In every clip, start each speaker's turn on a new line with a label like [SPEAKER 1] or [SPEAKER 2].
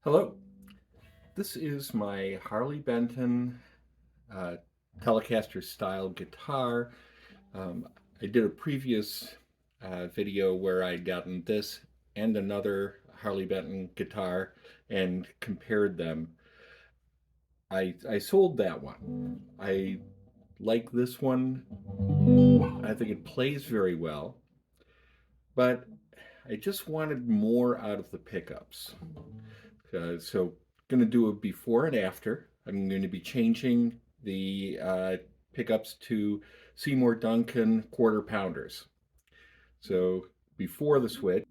[SPEAKER 1] Hello, this is my Harley Benton uh, Telecaster style guitar. Um, I did a previous video where I'd gotten this and another Harley Benton guitar and compared them. I sold that one. I like this one. I think it plays very well, but I just wanted more out of the pickups. So going to do a before and after. I'm going to be changing the pickups to Seymour Duncan quarter pounders. So before the switch.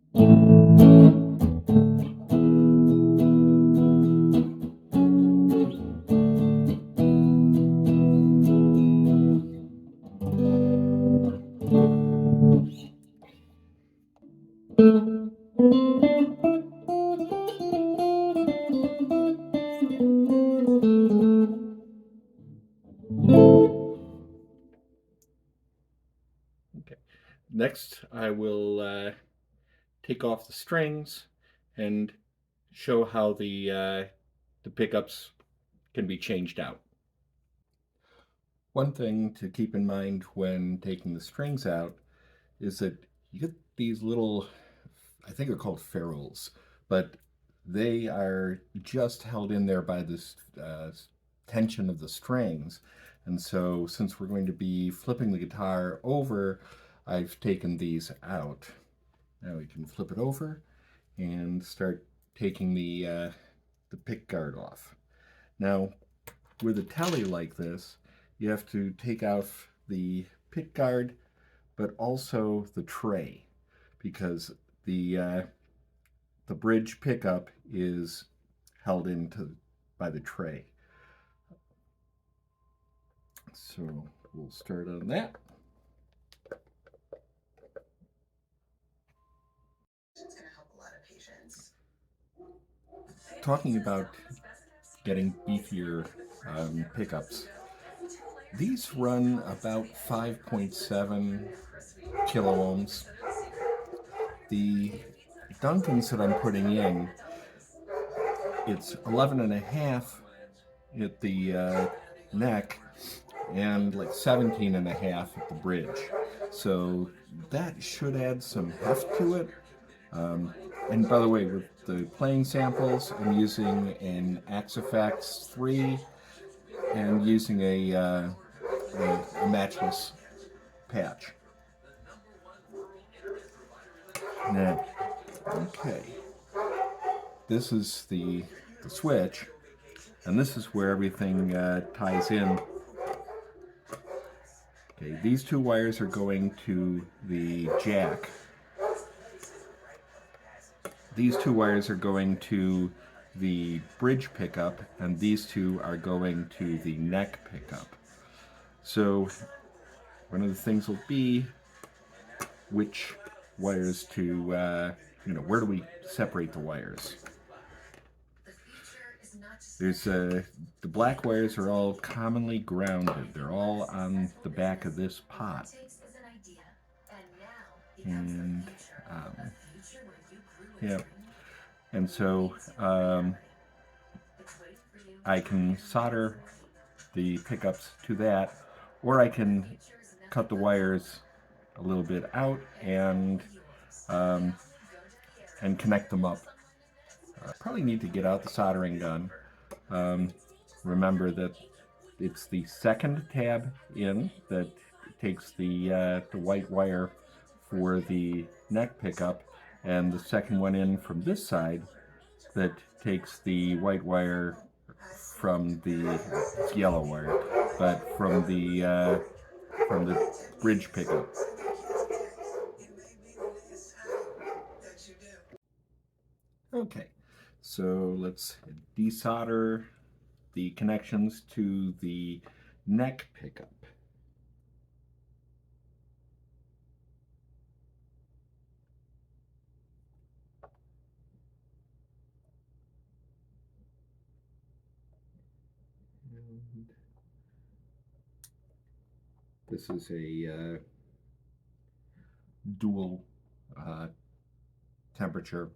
[SPEAKER 1] Okay. Next, I will take off the strings and show how the pickups can be changed out. One thing to keep in mind when taking the strings out is that you get these little, I think they're called ferrules, but they are just held in there by this tension of the strings. And so since we're going to be flipping the guitar over, I've taken these out. Now we can flip it over and start taking the pick guard off. Now, with a telly like this, you have to take off the pick guard, but also the tray, because the bridge pickup is held into by the tray. So we'll start on that. Talking about getting beefier pickups, these run about 5.7 kilo ohms. The Duncans that I'm putting in, it's 11 and a half at the neck and like 17 and a half at the bridge. So that should add some heft to it. And by the way, with the playing samples, I'm using an Axe 3 and using a matchless patch. Now, okay, this is the switch, and this is where everything ties in. Okay, these two wires are going to the jack. These two wires are going to the bridge pickup, and these two are going to the neck pickup. So one of the things will be which wires to, where do we separate the wires? There's the black wires are all commonly grounded. They're all on the back of this pot. And yeah, and so I can solder the pickups to that, or I can cut the wires a little bit out and connect them up. Probably need to get out the soldering gun. Remember that it's the second tab in that takes the white wire for the neck pickup, and the second one in from this side that takes the white wire from the yellow wire, but from the bridge pickup. Okay, so let's desolder the connections to the neck pickup. And this is a dual temperature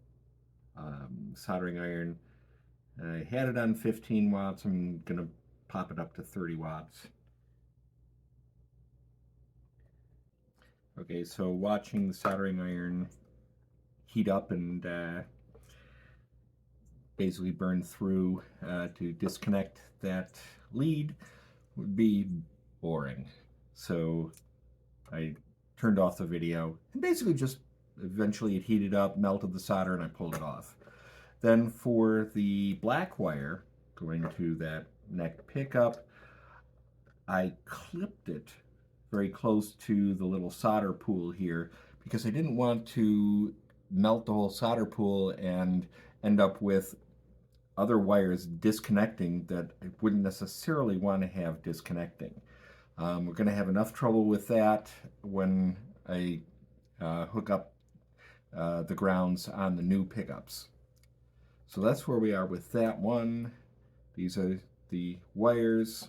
[SPEAKER 1] soldering iron. I had it on 15 watts. I'm going to pop it up to 30 watts. Okay, so watching the soldering iron heat up and basically burn through to disconnect that lead would be boring. So I turned off the video and basically just eventually it heated up, melted the solder, and I pulled it off. Then for the black wire going to that neck pickup, I clipped it very close to the little solder pool here because I didn't want to melt the whole solder pool and end up with other wires disconnecting that I wouldn't necessarily want to have disconnecting. We're going to have enough trouble with that when I hook up the grounds on the new pickups. So that's where we are with that one. These are the wires.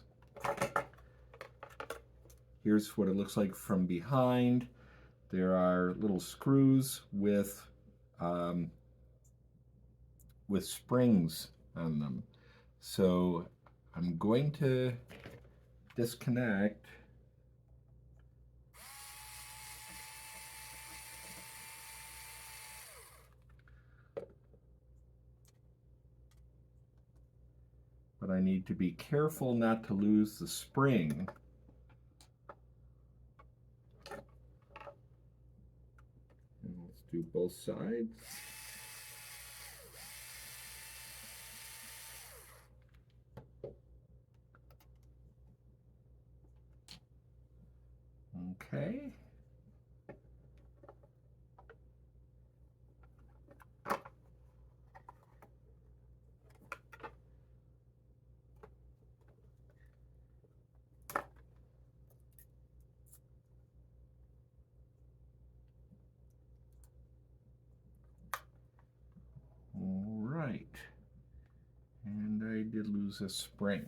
[SPEAKER 1] Here's what it looks like from behind. There are little screws with springs on them. So I'm going to disconnect. But I need to be careful not to lose the spring. And let's do both sides. Okay. All right. And I did lose a spring.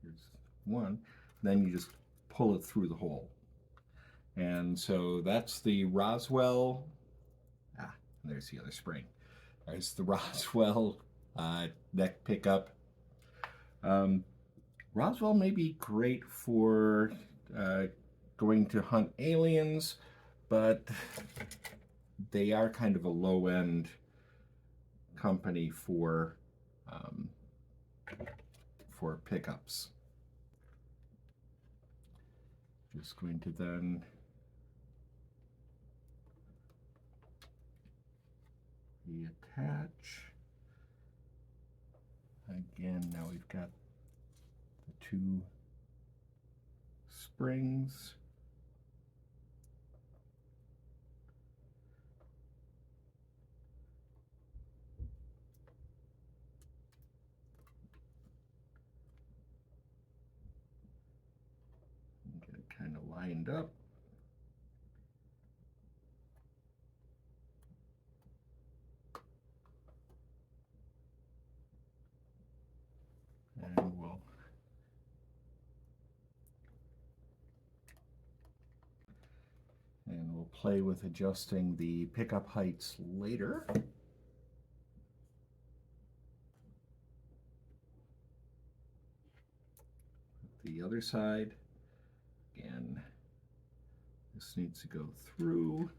[SPEAKER 1] Here's one. Then you just pull it through the hole. And so that's the Roswell. There's the other spring. There's the Roswell neck pickup. Roswell may be great for going to hunt aliens, but they are kind of a low-end company for pickups. Just going to then reattach. Again, now we've got the two springs. Get it kind of lined up. And we'll play with adjusting the pickup heights later. The other side, again, this needs to go through.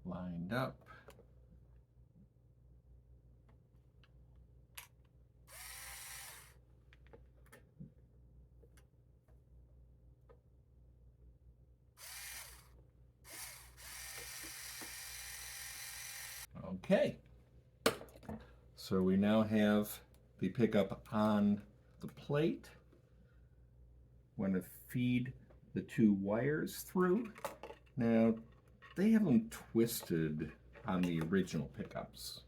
[SPEAKER 1] Lined up. Okay, so we now have the pickup on the plate. Want to feed the two wires through. Now, they have them twisted on the original pickups.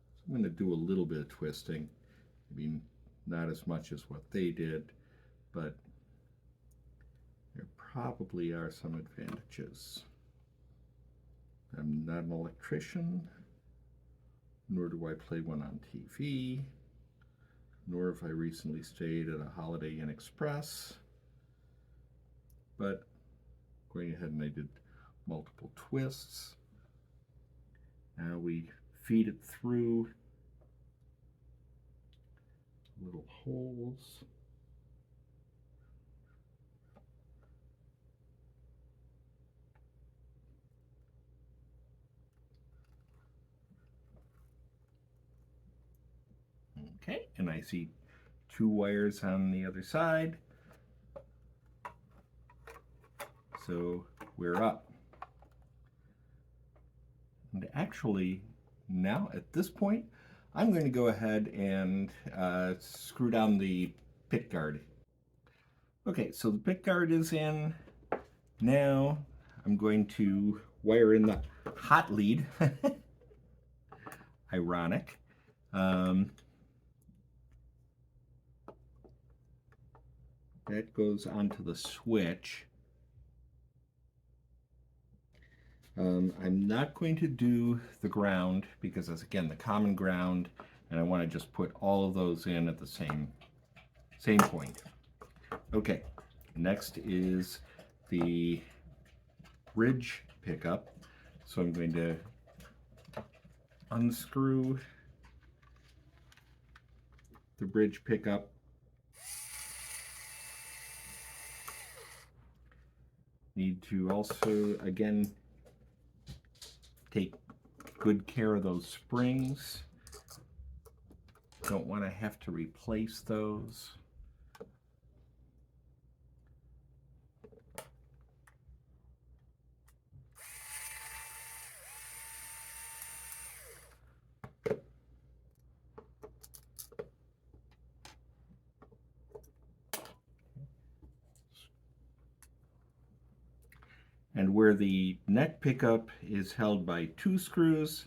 [SPEAKER 1] So I'm going to do a little bit of twisting. I mean, not as much as what they did, but they're probably are some advantages. I'm not an electrician, nor do I play one on TV, nor have I recently stayed at a Holiday Inn Express, but going ahead and I did multiple twists. Now we feed it through little holes. Okay, and I see 2 wires on the other side. So we're up. And actually, now at this point, I'm going to go ahead and screw down the pick guard. Okay, so the pick guard is in. Now I'm going to wire in the hot lead. Ironic. That goes onto the switch. I'm not going to do the ground because that's again the common ground, and I want to just put all of those in at the same point. Okay, next is the bridge pickup. So I'm going to unscrew the bridge pickup. Need to also, again, take good care of those springs. Don't want to have to replace those. And where the neck pickup is held by 2 screws,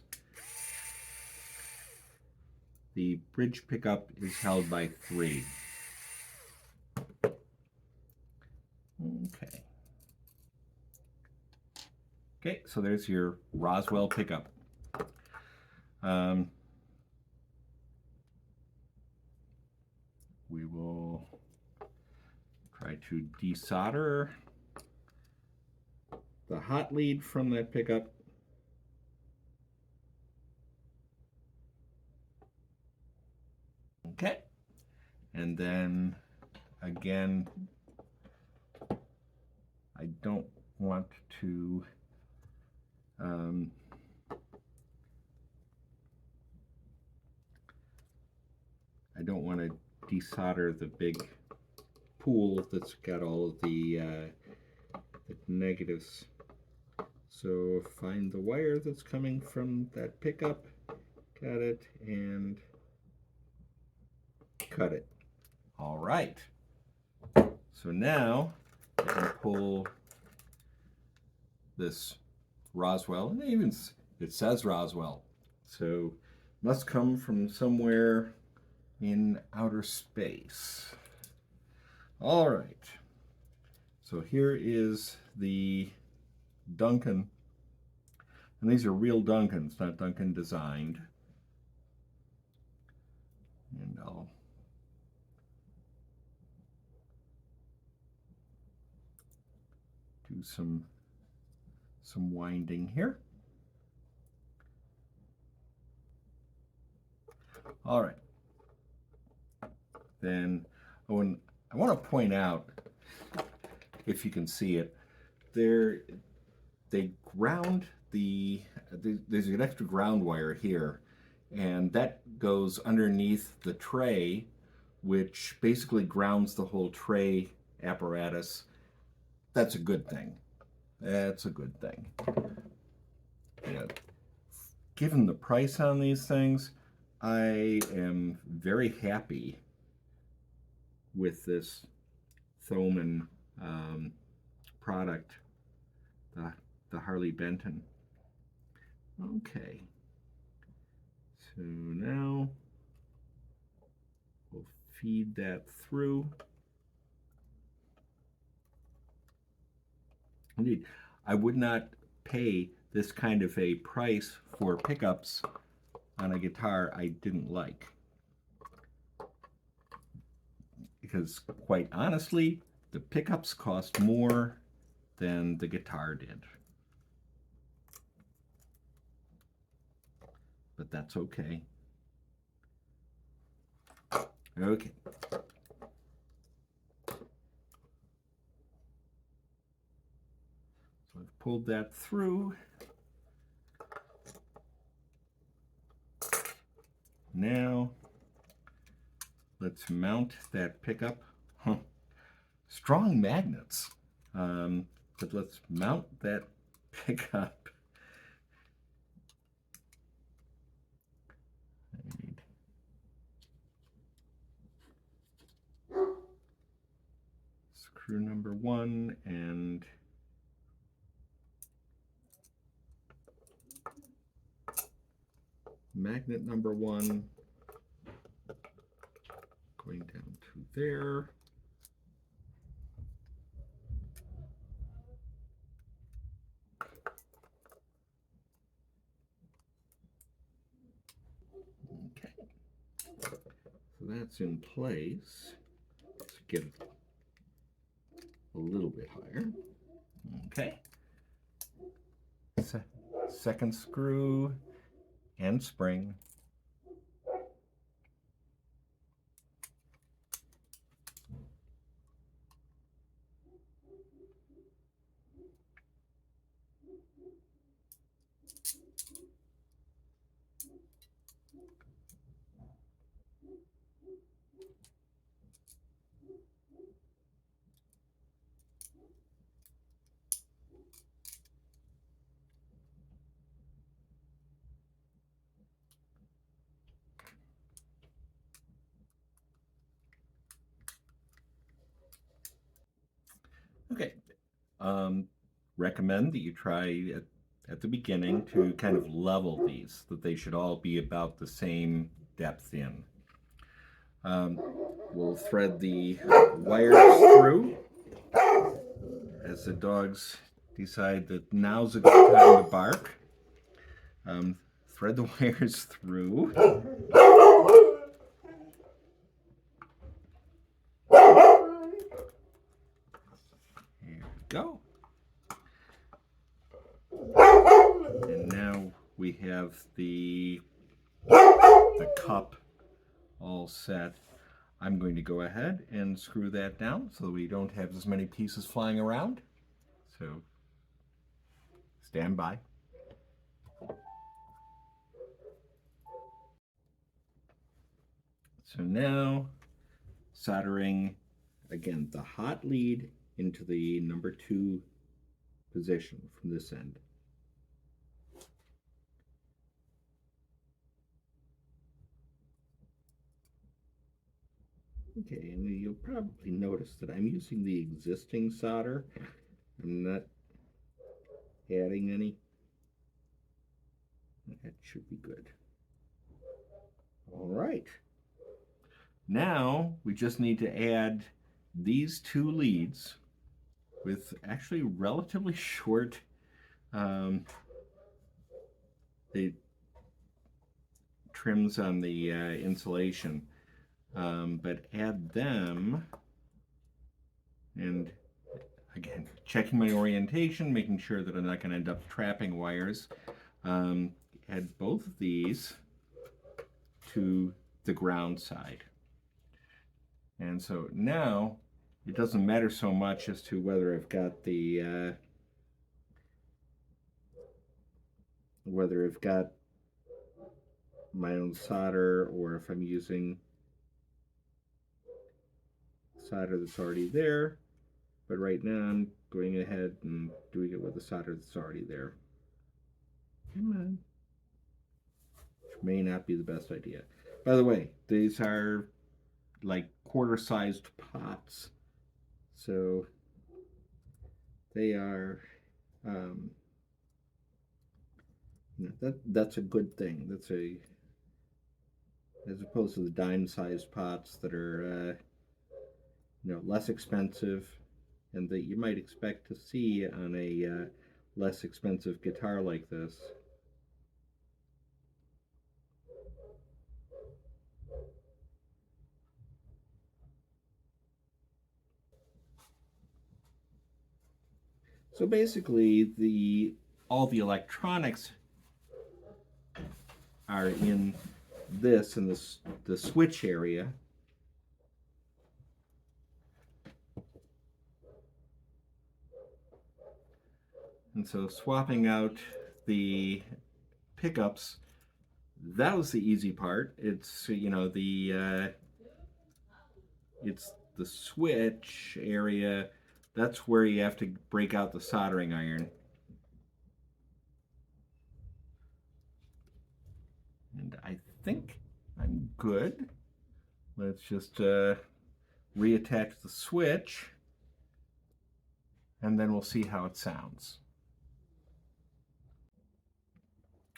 [SPEAKER 1] the bridge pickup is held by 3. Okay. Okay, so there's your Roswell pickup. We will try to desolder the hot lead from that pickup. Okay, and then again, I don't want to desolder the big pool that's got all of the negatives. So find the wire that's coming from that pickup, got it, and cut it. All right. So now I can pull this Roswell, and even it says Roswell, so must come from somewhere in outer space. All right. So here is the Duncan, and these are real Duncans, not Duncan designed. And I'll do some winding here. All right. Then, oh, and I want to point out, if you can see it, they ground there's an extra ground wire here, and that goes underneath the tray, which basically grounds the whole tray apparatus. That's a good thing. That's a good thing. Yeah. Given the price on these things, I am very happy with this Thomann product, the Harley Benton. Okay, so now we'll feed that through. Indeed, I would not pay this kind of a price for pickups on a guitar I didn't like. Because quite honestly, the pickups cost more than the guitar did. But that's okay. Okay. So I've pulled that through. Now, let's mount that pickup. Huh. Strong magnets. But let's mount that pickup. I need screw number 1 and magnet number 1 going down to there. Okay, so that's in place. Let's get it a little bit higher. Okay. Second screw and spring. Okay. Recommend that you try at the beginning to kind of level these, that they should all be about the same depth in. We'll thread the wires through as the dogs decide that now's a good time to bark. Thread the wires through. Here we go. And now we have the cup all set. I'm going to go ahead and screw that down so we don't have as many pieces flying around. So stand by. So now soldering again the hot lead into the number 2 position from this end. Okay, and you'll probably notice that I'm using the existing solder. I'm not adding any. That should be good. All right. Now we just need to add these 2 leads with actually relatively short the trims on the insulation, but add them, and again checking my orientation, making sure that I'm not going to end up trapping wires. Add both of these to the ground side. And so now it doesn't matter so much as to whether I've got the whether I've got my own solder or if I'm using solder that's already there. But right now I'm going ahead and doing it with the solder that's already there. Come on. Which may not be the best idea. By the way, these are like quarter-sized pots, so they are that's a good thing. That's a, as opposed to the dime-sized pots that are less expensive and that you might expect to see on a less expensive guitar like this. So basically, all the electronics are in the switch area. And so swapping out the pickups, that was the easy part. It's the switch area. That's where you have to break out the soldering iron. And I think I'm good. Let's just reattach the switch, and then we'll see how it sounds.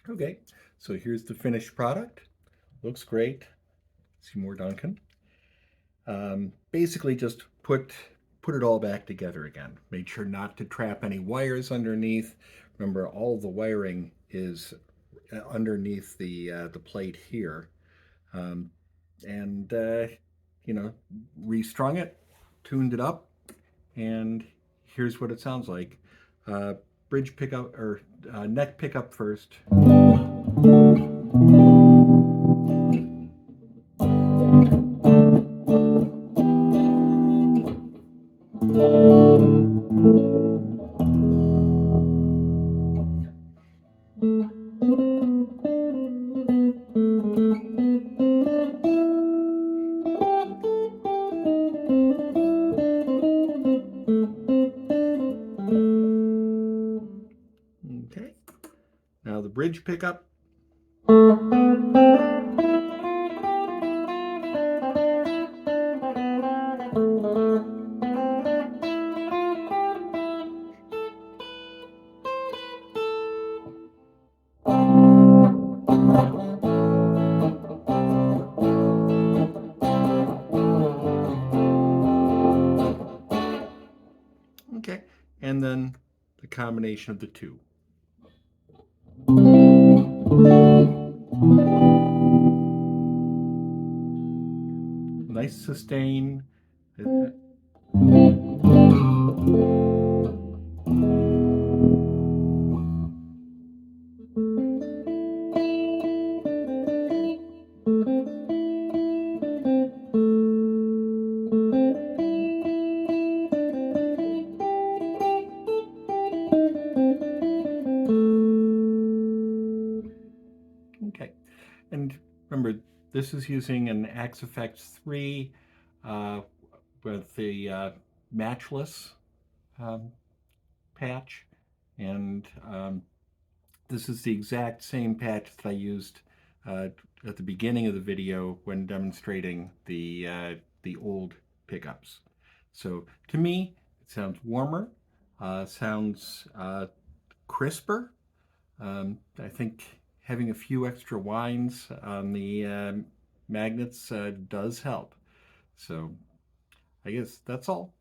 [SPEAKER 1] Okay, so here's the finished product. Looks great. See more Duncan. Basically just put it all back together again. Made sure not to trap any wires underneath. Remember, all the wiring is underneath the plate here. And restrung it, tuned it up, and here's what it sounds like. Bridge pickup, or neck pickup first. Okay, now the bridge pickup. Okay, and then the combination of the two. Nice sustain. Okay, and remember, this is using an Axe Effects 3 with the matchless patch, and this is the exact same patch that I used at the beginning of the video when demonstrating the old pickups. So to me, it sounds warmer, sounds crisper. I think having a few extra winds on the magnets does help. So I guess that's all.